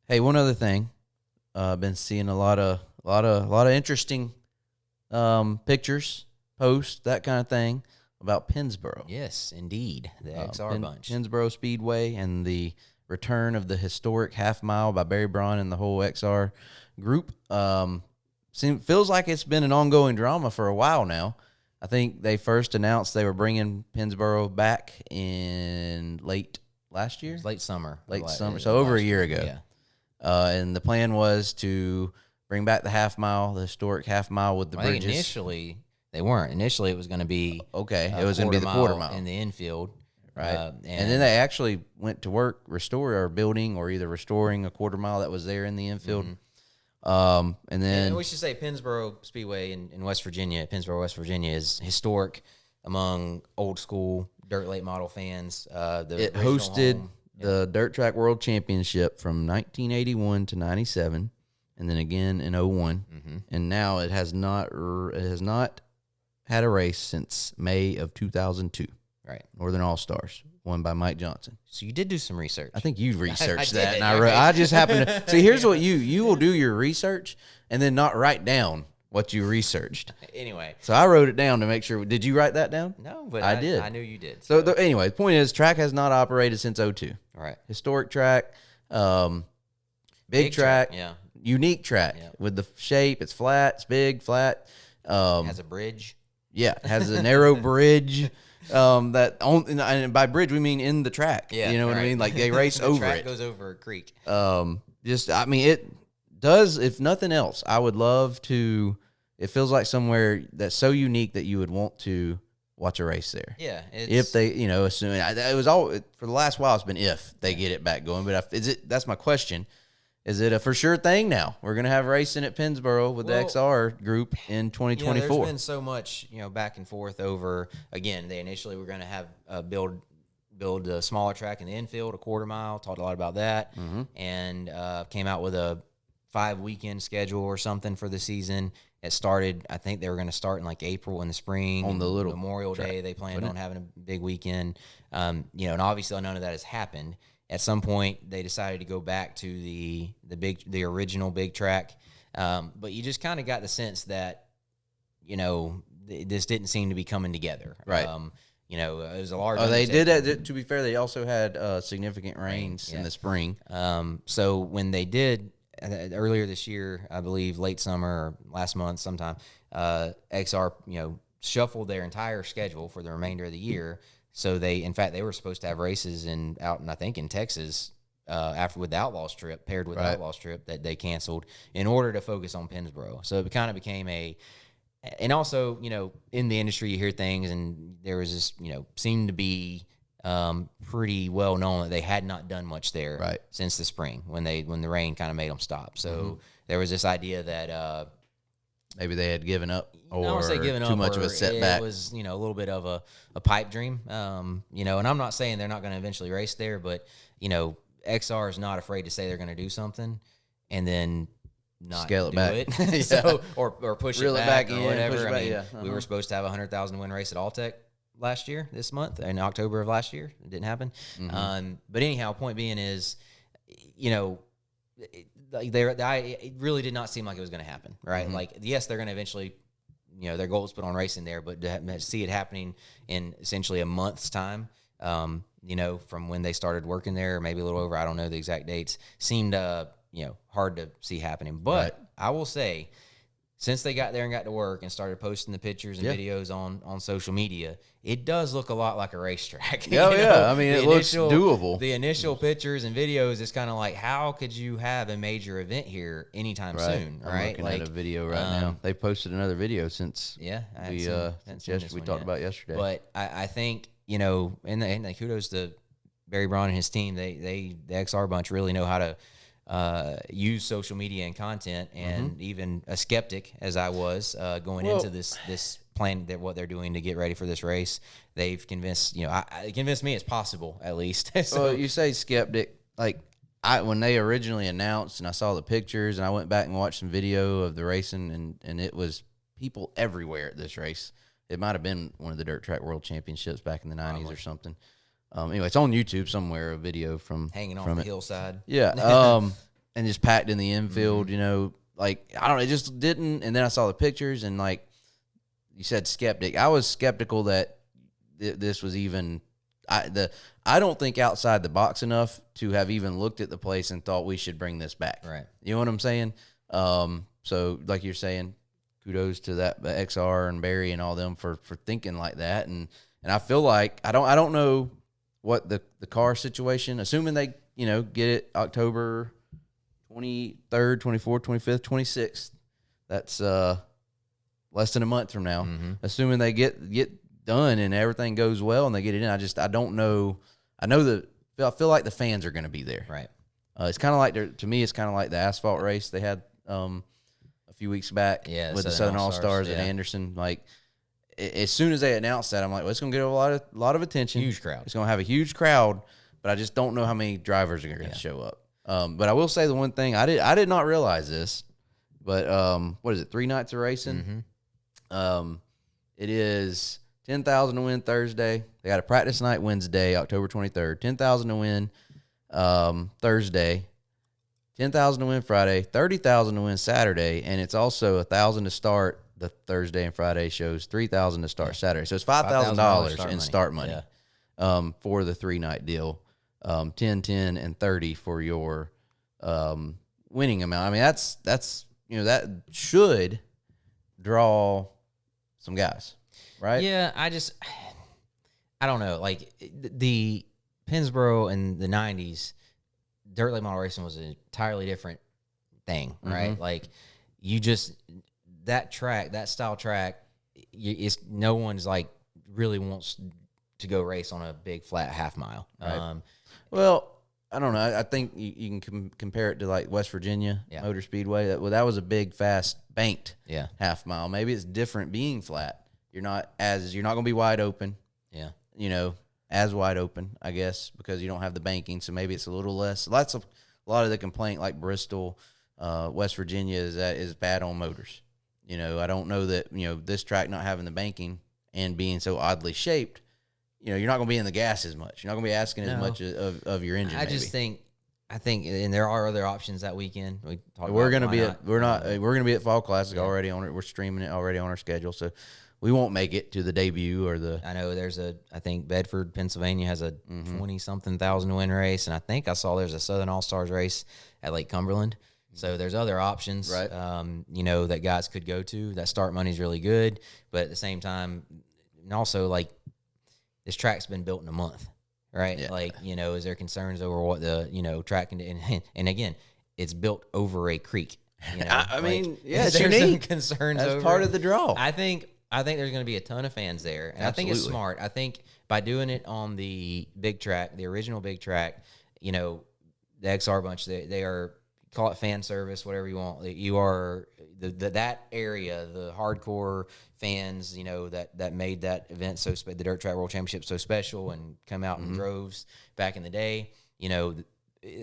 Hey, one other thing. I've been seeing a lot of interesting pictures, posts, that kind of thing about Pennsboro. Yes, indeed. The XR bunch. Pennsboro Speedway and the return of the historic half mile by Barry Braun and the whole XR group. Feels like it's been an ongoing drama for a while now. I think they first announced they were bringing Pennsboro back in late last year. Late summer. So over a year ago. Yeah. And the plan was to bring back the half mile, the historic half mile with the I think bridges. initially, they weren't. Initially, it was going to be it was going to be the quarter mile in the infield. Right. And then they actually went to work restoring a quarter mile that was there in the infield. Mm-hmm. And then and we should say Pennsboro Speedway in West Virginia, Pennsboro, West Virginia, is historic among old school dirt late model fans. It hosted the Dirt Track World Championship from 1981 to 97, and then again in 01. Mm-hmm. And now it has not had a race since May of 2002. Right. Northern All-Stars, won by Mike Johnson. So you did do some research. I think you researched I that, did, and I just happened to. See, here's what you will do your research and then not write down what you researched. Anyway. So I wrote it down to make sure. Did you write that down? No, but I did. I knew you did. So anyway, the point is, track has not operated since 02. All right. Historic track, big track, unique track with the shape. It's flat, it's big, flat. Has a bridge. Yeah, it has a narrow bridge. And by bridge we mean in the track. Yeah, you know what I mean? Like they race the over track it. Goes over a creek. It does. If nothing else, I would love to. It feels like somewhere that's so unique that you would want to watch a race there. Yeah, if they, assuming it was all for the last while, it's been if they get it back going. But that's my question. Is it a for sure thing now? We're going to have racing at Pennsboro with the XR group in 2024. There's been so much, back and forth over, again, they initially were going to have build a smaller track in the infield, a quarter mile, talked a lot about that, and came out with a 5-weekend schedule or something for the season. It started, I think they were going to start in like April in the spring. On the little Memorial track, Day, they planned on having a big weekend. And obviously none of that has happened. At some point, they decided to go back to the original big track, but you just kind of got the sense that, this didn't seem to be coming together. Right. It was a large. Oh, they did. To be fair, they also had significant rains in the spring. So when they did earlier this year, I believe late summer or last month sometime, XR shuffled their entire schedule for the remainder of the year. So they were supposed to have races I think in Texas after with the Outlaws trip, paired with the Outlaws trip that they canceled in order to focus on Pennsboro. So it kind of became and also, in the industry you hear things, and there was this, seemed to be pretty well known that they had not done much there since the spring when the rain kind of made them stop. So there was this idea that maybe they had given up, or I don't say given up, too much of a setback. It was, a little bit of a pipe dream, and I'm not saying they're not going to eventually race there, but, XR is not afraid to say they're going to do something and then not scale it do back. it. So, or push Reel it back or in, whatever. push it back, We were supposed to have a 100,000 win race at Alltech last year, this month, in October of last year. It didn't happen. But anyhow, point being is, it really did not seem like it was going to happen, right? Like, yes, they're going to eventually, their goal is put on racing there, but to see it happening in essentially a month's time, from when they started working there, maybe a little over, I don't know the exact dates, seemed, hard to see happening. But I will say, since they got there and got to work and started posting the pictures and videos on social media, it does look a lot like a racetrack. I mean, it looks doable. The initial pictures and videos is kind of like, how could you have a major event here anytime soon? I'm right? looking at a video right now. They posted another video since we talked about yesterday. But I think, and kudos to Barry Braun and his team. The XR bunch really know how to use social media and content, and even a skeptic as I was going into this plan, that what they're doing to get ready for this race, they've convinced convinced me it's possible, at least. So, well, you say skeptic, like when they originally announced and I saw the pictures and I went back and watched some video of the racing, and it was people everywhere at this race. It might have been one of the Dirt Track World Championships back in the 90s or something. Anyway, it's on YouTube somewhere, a video from hanging off from the it. hillside. Yeah. and just packed in the infield. You know, like I don't know, it just didn't. And then I saw the pictures, and like you said, skeptic. I was skeptical that this was even. I don't think outside the box enough to have even looked at the place and thought we should bring this back. Right. You know what I'm saying? So like you're saying, kudos to that XR and Barry and all them for thinking like that. And I feel like I don't know what the car situation, assuming they, you know, get it October 23rd, 24th, 25th, 26th. That's less than a month from now. Assuming they get done and everything goes well and they get it in. I don't know. I feel like the fans are going to be there. Right. It's kind of like to me. It's kind of like the asphalt race they had a few weeks back. Yeah, with the Southern All Stars at Anderson. Like as soon as they announced that, I'm like, well, it's going to get a lot of attention. Huge crowd. It's going to have a huge crowd, but I just don't know how many drivers are going to show up. But I will say the one thing I did not realize this, but what is it? 3 nights of racing. It is 10,000 to win Thursday. They got a practice night Wednesday, October 23rd. 10,000 to win Thursday. 10,000 to win Friday. 30,000 to win Saturday, and it's also 1,000 to start the Thursday and Friday shows. 3,000 to start Saturday. So it's $5,000 in start money for the 3-night deal. 10, 10, and 30 for your winning amount. I mean, that's you know, that should draw some guys. Right? Yeah, I don't know. Like the Pennsboro in the 90s, dirt late model racing was an entirely different thing, right? Like that track, that style track, no one's like really wants to go race on a big flat half mile. Right. Well, I don't know. I think you can compare it to like West Virginia Motor Speedway. That was a big, fast, banked half mile. Maybe it's different being flat. You're not going to be wide open. Yeah. You know, as wide open, I guess, because you don't have the banking. So maybe it's a little less. A lot of the complaint, like Bristol, West Virginia, is bad on motors. You know, I don't know that, you know, this track not having the banking and being so oddly shaped, you know, you're not going to be in the gas as much. You're not going to be asking as much of your engine. I think, and there are other options that weekend. We're going to be at Fall Classic already on it. We're streaming it already on our schedule. So we won't make it to the debut or the. I know I think Bedford, Pennsylvania has a 20-something thousand win race, and I think I saw there's a Southern All Stars race at Lake Cumberland. So there's other options, right? You know, that guys could go to. That start money's really good, but at the same time, and also like this track's been built in a month, right? Yeah. Like, you know, is there concerns over what the, you know, track and again, it's built over a creek. You know, I mean, yeah, there's some concerns. That's part of the draw. I think there's going to be a ton of fans there, and I think it's smart. I think by doing it on the big track, the original big track, you know, the XR bunch, they are, call it fan service, whatever you want. You are that area, the hardcore fans, you know, that made that event the Dirt Track World Championship so special and come out in droves back in the day. You know,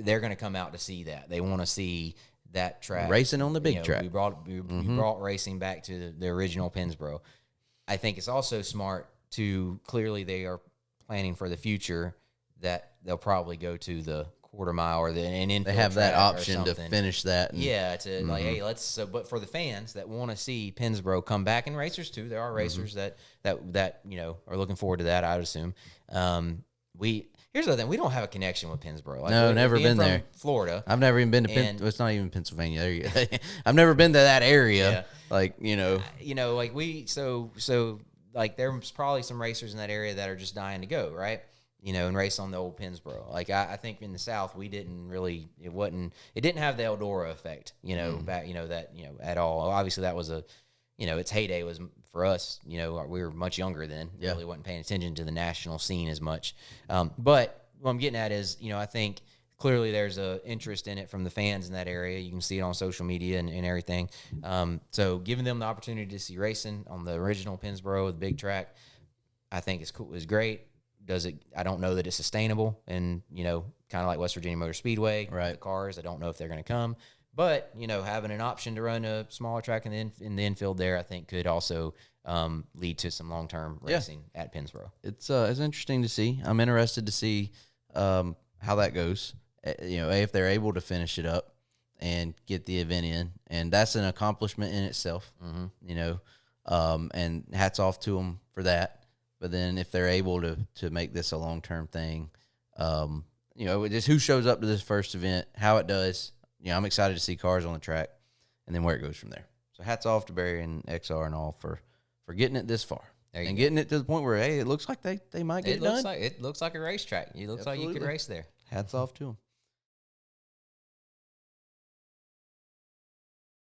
they're going to come out to see that. They want to see that track racing on the big track. We brought racing back to the original Pennsboro. I think it's also smart to clearly they are planning for the future that they'll probably go to the quarter mile or an infield. They have that option to finish that. Like, hey, let's. But for the fans that want to see Pennsboro come back, and racers too, there are racers that you know are looking forward to that. I would assume. Here's the thing: we don't have a connection with Pennsboro. Like, no, never been there. Florida. I've never even been to it's not even Pennsylvania. I've never been to that area. Yeah. Like, you know, like like there's probably some racers in that area that are just dying to go, right? You know, and race on the old Pennsboro. Like I think in the South we didn't really. It didn't have the Eldora effect. You know, back. You know that. You know at all. Obviously that was its heyday was for us. You know, we were much younger then. Yeah. Really wasn't paying attention to the national scene as much. But what I'm getting at is, you know, I think clearly there's a interest in it from the fans in that area. You can see it on social media and everything. So giving them the opportunity to see racing on the original Pennsboro, the big track, I think is cool. Is great. I don't know that it's sustainable, and you know, kind of like West Virginia Motor Speedway, right? The cars, I don't know if they're going to come, but you know, having an option to run a smaller track in the infield there, I think could also lead to some long-term racing at Pennsboro. It's interesting to see. I'm interested to see how that goes. You know, if they're able to finish it up, and get the event in, and that's an accomplishment in itself. You know, and hats off to them for that. But then if they're able to make this a long-term thing, you know, just who shows up to this first event, how it does. You know, I'm excited to see cars on the track, and then where it goes from there. So hats off to Barry and XR and all for getting it this far and getting it to the point where, hey, it looks like they might get it done. It looks like a racetrack. It looks like you could race there. Hats off to them.